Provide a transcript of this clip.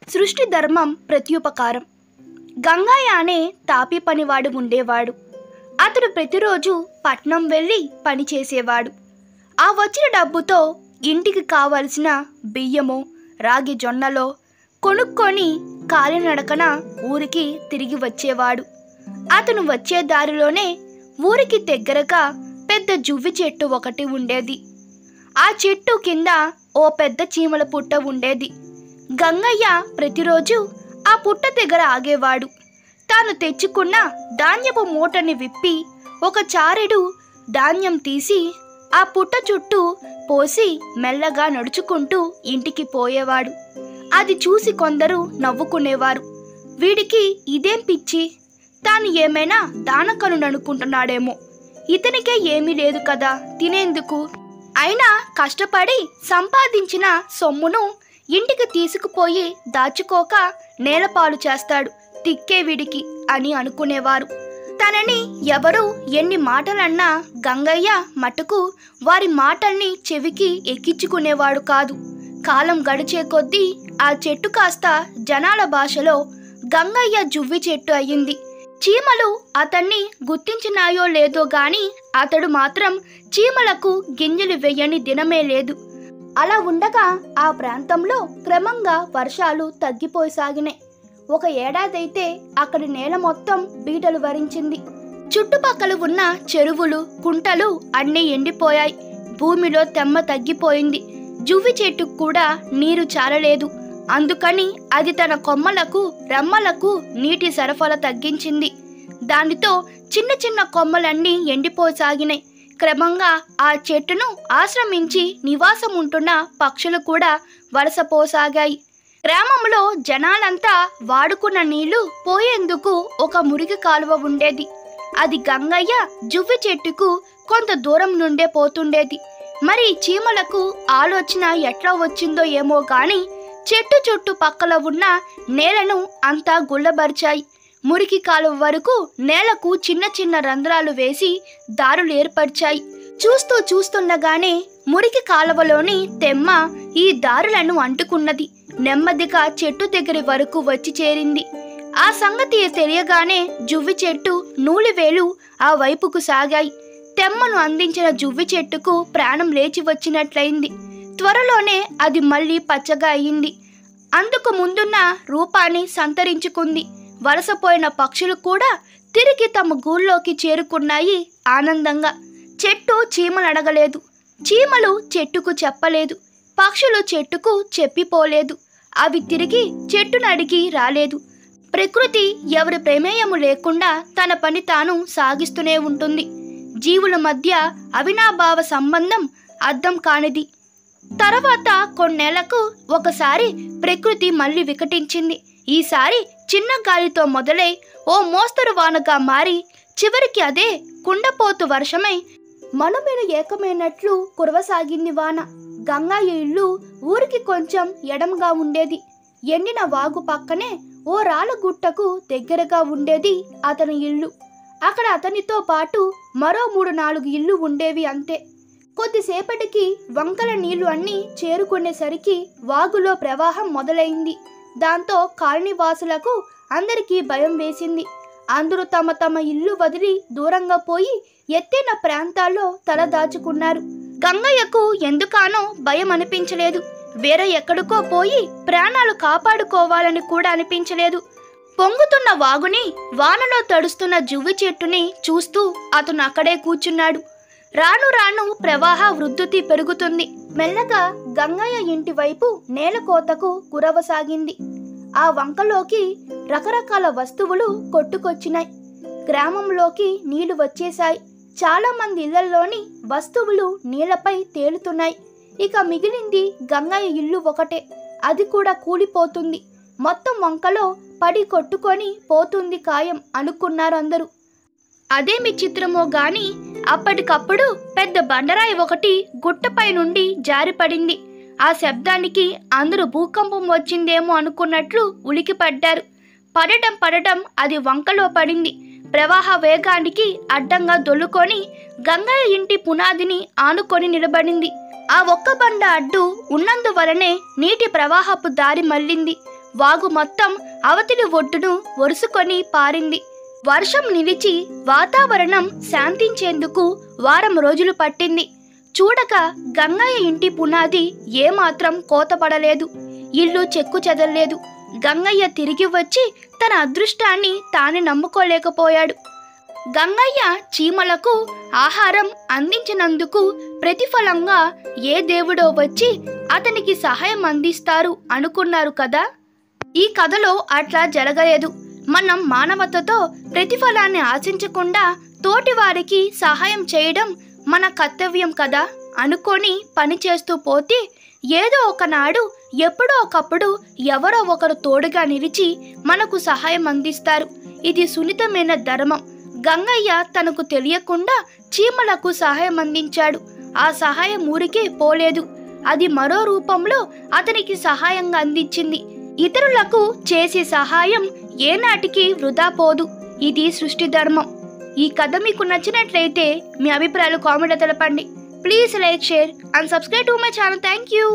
సృష్టి ధర్మం ప్రత్యుపకారం. గంగయ్య అనే తాపి పనివాడు ఉండేవాడు. అతడు ప్రతిరోజు పట్నం వెళ్ళి పనిచేసేవాడు. ఆ వచ్చిన డబ్బుతో ఇంటికి కావలసిన బియ్యమో రాగి జొన్నలో కొనుక్కొని కాలినడకన ఊరికి తిరిగి వచ్చేవాడు. అతను వచ్చే దారిలోనే ఊరికి దగ్గరగా పెద్ద జువ్వి చెట్టు ఒకటి ఉండేది. ఆ చెట్టు కింద ఓ పెద్ద చీమల పుట్ట ఉండేది. గంగయ్య ప్రతిరోజు ఆ పుట్ట దగ్గర ఆగేవాడు. తాను తెచ్చుకున్న ధాన్యపు మూటని విప్పి ఒక చారెడు ధాన్యం తీసి ఆ పుట్ట చుట్టూ పోసి మెల్లగా నడుచుకుంటూ ఇంటికి పోయేవాడు. అది చూసి కొందరు నవ్వుకునేవారు. వీడికి ఇదేం పిచ్చి, తాను ఏమైనా దానకనుడనుకుంటున్నాడేమో, ఇతనికే ఏమీ లేదు కదా తినేందుకు, అయినా కష్టపడి సంపాదించిన సొమ్మును ఇంటికి తీసుకుపోయి దాచుకోక నేలపాలు చేస్తాడు, తిక్కే వీడికి అని అనుకునేవారు. తనని ఎవరు ఎన్ని మాటలన్నా గంగయ్య మటుకు వారి మాటల్ని చెవికి ఎక్కించుకునేవాడు కాదు. కాలం గడిచే కొద్దీ ఆ చెట్టు కాస్త జనాల భాషలో గంగయ్య జువ్వి చెట్టు అయ్యింది. చీమలు అతన్ని గుర్తించినాయో లేదో గాని అతడు మాత్రం చీమలకు గింజలు వెయ్యని దినమే లేదు. అలా ఉండగా ఆ ప్రాంతంలో క్రమంగా వర్షాలు తగ్గిపోసాగినాయి. ఒక ఏడాదైతే అక్కడి నేల మొత్తం బీటలు వరించింది. చుట్టుపక్కల ఉన్న చెరువులు కుంటలు అన్నీ ఎండిపోయాయి. భూమిలో తెమ్మ తగ్గిపోయింది. జువ్వి చెట్టుకు కూడా నీరు చాలలేదు. అందుకని అది తన కొమ్మలకు రెమ్మలకు నీటి సరఫరా తగ్గించింది. దానితో చిన్న చిన్న కొమ్మలన్నీ ఎండిపోసాగినాయి. క్రమంగా ఆ చెట్టును ఆశ్రమించి నివాసం ఉంటున్న పక్షులు కూడా వలసపోసాగాయి. గ్రామంలో జనాలంతా వాడుకున్న నీళ్లు పోయేందుకు ఒక మురికి కాలువ ఉండేది. అది గంగయ్య జువ్వి చెట్టుకు కొంత దూరం నుండే పోతుండేది. మరి చీమలకు ఆలోచన ఎట్లా వచ్చిందో ఏమో గాని చెట్టు చుట్టూ పక్కల ఉన్న నేలను అంతా గుల్లబరిచాయి. మురికి కాలువ వరకు నేలకు చిన్న చిన్న రంధ్రాలు వేసి దారులు ఏర్పరిచాయి. చూస్తుండగానే మురికి కాలువలోని తెమ్మ ఈ దారులను అంటుకున్నది. నెమ్మదిగా చెట్టు దగ్గర వరకు వచ్చి చేరింది. ఆ సంగతి తెలియగానే జువ్వి చెట్టు నూలివేలు ఆ వైపుకు సాగాయి. తెమ్మను అందించిన జువ్వి చెట్టుకు ప్రాణం లేచి వచ్చినట్లయింది. త్వరలోనే అది మళ్ళీ పచ్చగా అయింది. అందుకు ముందున్న రూపాన్ని సంతరించుకుంది. వలసపోయిన పక్షులు కూడా తిరిగి తమ గూళ్ళోకి చేరుకున్నాయి ఆనందంగా. చెట్టు చీమలు అడగలేదు, చీమలు చెట్టుకు చెప్పలేదు, పక్షులు చెట్టుకు చెప్పిపోలేదు. అవి తిరిగి చెట్టును అడిగి రాలేదు. ప్రకృతి ఎవరి ప్రమేయము లేకుండా తన పని తాను సాగిస్తూనే ఉంటుంది. జీవుల మధ్య అవినాభావ సంబంధం అర్థం కానిది. తర్వాత కొన్నేళ్లకు ఒకసారి ప్రకృతి మళ్ళీ వికటించింది. ఈసారి చిన్న గాలితో మొదలై ఓ మోస్తరు వానగా మారి చివరికి అదే కుండపోతు వర్షమై మనుమేను ఏకమైనట్లు కురవసాగింది వాన. గంగయ్య ఇల్లు ఊరికి కొంచెం ఎడంగా ఉండేది. ఎండిన వాగు పక్కనే ఓ రాళ్ళగుట్టకు దగ్గరగా ఉండేది అతని ఇల్లు. అక్కడ అతనితో పాటు మరో 3-4 ఇల్లు ఉండేవి అంతే. కొద్దిసేపటికి వంకల నీళ్లు అన్నీ చేరుకునేసరికి వాగులో ప్రవాహం మొదలైంది. దాంతో కాలనీవాసులకు అందరికీ భయం వేసింది. అందరూ తమ తమ ఇల్లు వదిలి దూరంగా పోయి ఎత్తైన ప్రాంతాల్లో తల దాచుకున్నారు. గంగయ్యకు ఎందుకానో భయం అనిపించలేదు. వేరే ఎక్కడికో పోయి ప్రాణాలు కాపాడుకోవాలని కూడా అనిపించలేదు. పొంగుతున్న వాగుని, వానలో తడుస్తున్న జువ్వి చెట్టుని చూస్తూ అతను అక్కడే కూర్చున్నాడు. రాను రాను ప్రవాహ వృద్ధి పెరుగుతుంది. మెల్లగా గంగయ్య ఇంటి వైపు నేల కోతకు కురవసాగింది. ఆ వంకలోకి రకరకాల వస్తువులు కొట్టుకొచ్చినాయి. గ్రామంలోకి నీళ్లు వచ్చేశాయి. చాలా మంది ఇళ్లలోని వస్తువులు నీళ్లపై తేలుతున్నాయి. ఇక మిగిలింది గంగయ్య ఇల్లు ఒకటే. అది కూడా కూలిపోతుంది. మొత్తం వంకలో పడి కొట్టుకొని పోతుంది ఖాయం అనుకున్నారు అందరూ. అదేమి చిత్రమో గాని అప్పటికప్పుడు పెద్ద బండరాయి ఒకటి గుట్టపై నుండి జారిపడింది. ఆ శబ్దానికి అందరూ భూకంపం వచ్చిందేమో అనుకున్నట్లు ఉలికిపడ్డారు. పడటం అది వంకలో పడింది. ప్రవాహ వేగానికి అడ్డంగా దొల్లుకొని గంగయ్య ఇంటి పునాదిని ఆనుకొని నిలబడింది. ఆ ఒక్క బండ అడ్డు ఉన్నందువలనే నీటి ప్రవాహపు దారి మళ్ళింది. వాగు మొత్తం అవతలి ఒడ్డును ఒరుసుకొని పారింది. వర్షం నిలిచి వాతావరణం శాంతించేందుకు వారం రోజులు పట్టింది. చూడక గంగయ్య ఇంటి పునాది ఏమాత్రం కోతపడలేదు, ఇల్లు చెక్కు చెదరలేదు. గంగయ్య తిరిగి వచ్చి తన అదృష్టాన్ని తానే నమ్ముకోలేకపోయాడు. గంగయ్య చీమలకు ఆహారం అందించినందుకు ప్రతిఫలంగా ఏ దేవుడో వచ్చి అతనికి సహాయం అందిస్తారు అనుకున్నారు కదా. ఈ కథలో అట్లా జరగలేదు. మనం మానవతతో ప్రతిఫలాన్ని ఆశించకుండా తోటివారికి సహాయం చేయడం మన కర్తవ్యం కదా అనుకొని పని చేస్తూ పోతే ఏదో ఒకనాడు ఎప్పుడో ఒకప్పుడు ఎవరో ఒకరు తోడుగా నిలిచి మనకు సహాయం అందిస్తారు. ఇది సున్నితమైన ధర్మం. గంగయ్య తనకు తెలియకుండా చీమలకు సహాయం అందించాడు. ఆ సహాయం ఊరికే పోలేదు, అది మరో రూపంలో అతనికి సహాయంగా అందించింది. ఇతరులకు చేసే సహాయం ఏనాటికి వృధా పోదు. ఇది సృష్టి ధర్మం. ఈ కథ మీకు నచ్చినట్లయితే మీ అభిప్రాయాలు కామెంట్లో తెలపండి. Please like, share and subscribe to my channel. Thank you.